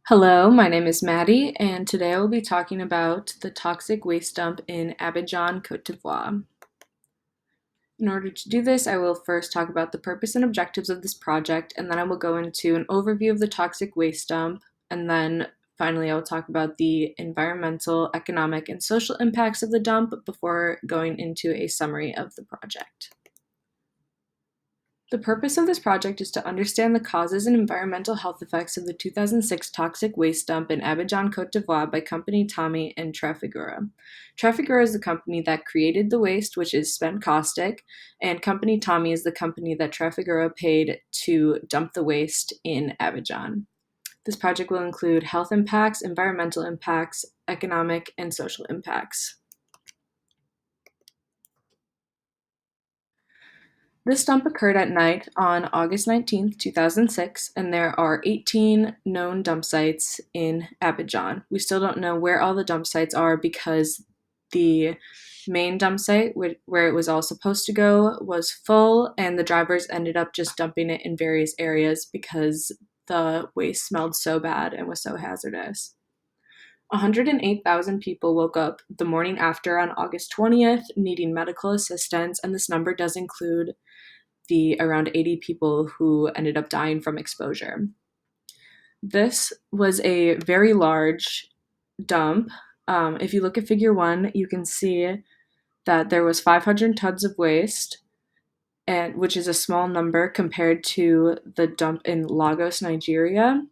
Hello, my name is Maddie, and today I will be talking about the toxic waste dump in Abidjan, Côte d'Ivoire. In order to do this, I will first talk about the purpose and objectives of this project, and then I will go into an overview of the toxic waste dump, and then finally I will talk about the environmental, economic, and social impacts of the dump before going into a summary of the project. The purpose of this project is to understand the causes and environmental health effects of the 2006 toxic waste dump in Abidjan, Côte d'Ivoire by company Tommy and Trafigura. Trafigura is the company that created the waste, which is spent caustic, and company Tommy is the company that Trafigura paid to dump the waste in Abidjan. This project will include health impacts, environmental impacts, economic, and social impacts. This dump occurred at night on August 19th, 2006, and there are 18 known dump sites in Abidjan. We still don't know where all the dump sites are because the main dump site, where it was all supposed to go, was full, and the drivers ended up just dumping it in various areas because the waste smelled so bad and was so hazardous. 108,000 people woke up the morning after on August 20th needing medical assistance, and this number does include the around 80 people who ended up dying from exposure. This was a very large dump. If you look at figure 1, you can see that there was 500 tons of waste, and which is a small number compared to the dump in Lagos, Nigeria,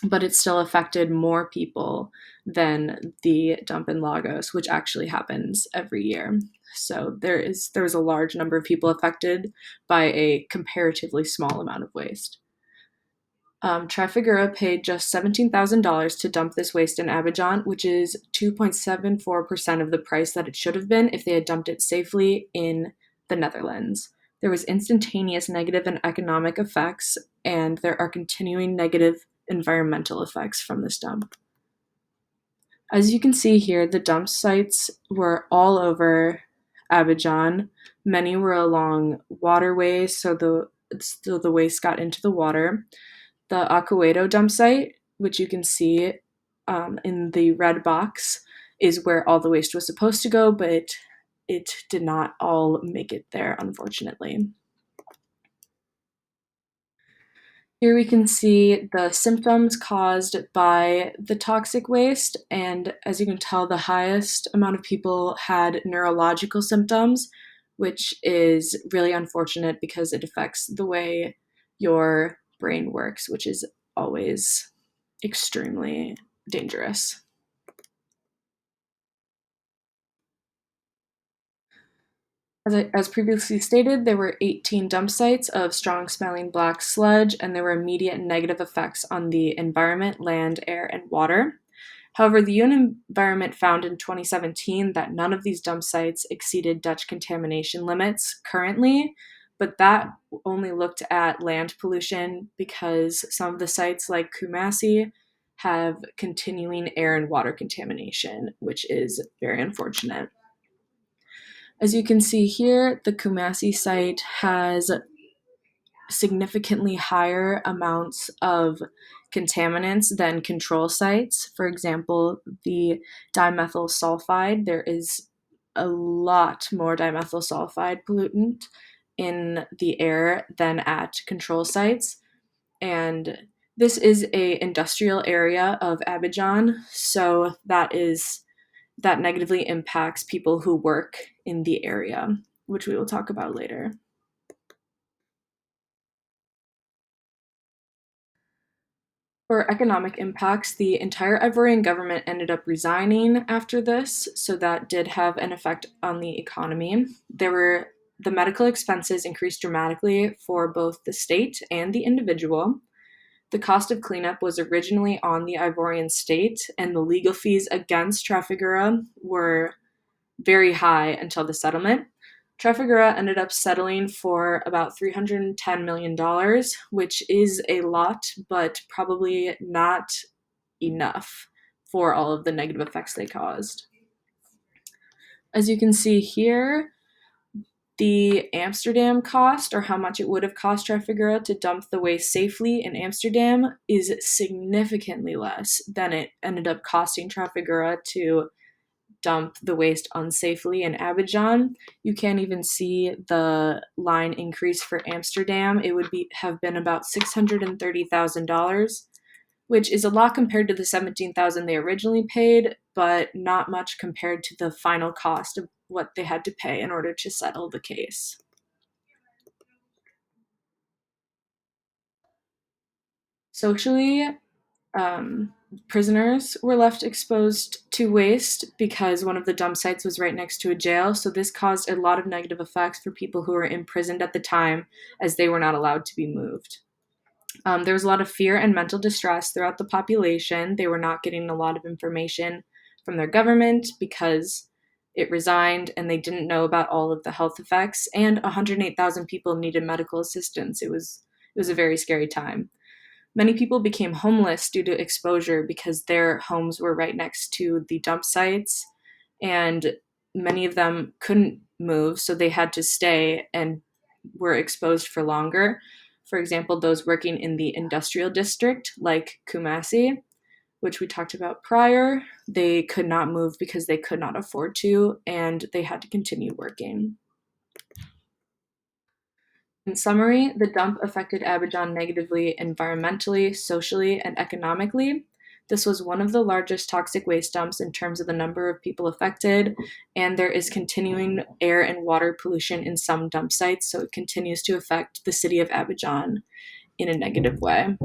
but it still affected more people than the dump in Lagos, which actually happens every year. So there was a large number of people affected by a comparatively small amount of waste. Trafigura paid just $17,000 to dump this waste in Abidjan, which is 2.74% of the price that it should have been if they had dumped it safely in the Netherlands. There was instantaneous negative and economic effects, and there are continuing negative environmental effects from this dump. As you can see here, the dump sites were all over Abidjan. Many were along waterways, so the waste got into the water. The Aquedo dump site, which you can see in the red box, is where all the waste was supposed to go, but it did not all make it there, unfortunately. Here we can see the symptoms caused by the toxic waste, and as you can tell, the highest amount of people had neurological symptoms, which is really unfortunate because it affects the way your brain works, which is always extremely dangerous. As previously stated, there were 18 dump sites of strong smelling black sludge, and there were immediate negative effects on the environment, land, air, and water. However, the UN Environment found in 2017 that none of these dump sites exceeded Dutch contamination limits currently, but that only looked at land pollution because some of the sites, like Kumasi, have continuing air and water contamination, which is very unfortunate. As you can see here, the Kumasi site has significantly higher amounts of contaminants than control sites. For example, the dimethyl sulfide, there is a lot more dimethyl sulfide pollutant in the air than at control sites. And this is a industrial area of Abidjan, so that negatively impacts people who work in the area, which we will talk about later. For economic impacts, the entire Ivorian government ended up resigning after this, so that did have an effect on the economy. The medical expenses increased dramatically for both the state and the individual. The cost of cleanup was originally on the Ivorian state, and the legal fees against Trafigura were very high until the settlement. Trafigura ended up settling for about $310 million, which is a lot, but probably not enough for all of the negative effects they caused. As you can see here, The Amsterdam cost, or how much it would have cost Trafigura to dump the waste safely in Amsterdam, is significantly less than it ended up costing Trafigura to dump the waste unsafely in Abidjan. You can't even see the line increase for Amsterdam. It would have been about $630,000, which is a lot compared to the $17,000 they originally paid, but not much compared to the final cost of what they had to pay in order to settle the case. Socially, prisoners were left exposed to waste because one of the dump sites was right next to a jail, so this caused a lot of negative effects for people who were imprisoned at the time, as they were not allowed to be moved. There was a lot of fear and mental distress throughout the population. They were not getting a lot of information from their government because it resigned and they didn't know about all of the health effects, and 108,000 people needed medical assistance. It was a very scary time. Many people became homeless due to exposure because their homes were right next to the dump sites, and many of them couldn't move, so they had to stay and were exposed for longer. For example, those working in the industrial district, like Kumasi, which we talked about prior, they could not move because they could not afford to, and they had to continue working. In summary, the dump affected Abidjan negatively environmentally, socially, and economically. This was one of the largest toxic waste dumps in terms of the number of people affected, and there is continuing air and water pollution in some dump sites, so it continues to affect the city of Abidjan in a negative way.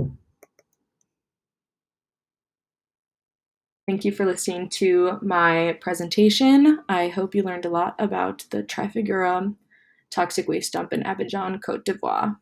Thank you for listening to my presentation. I hope you learned a lot about the Trafigura toxic waste dump in Abidjan, Côte d'Ivoire.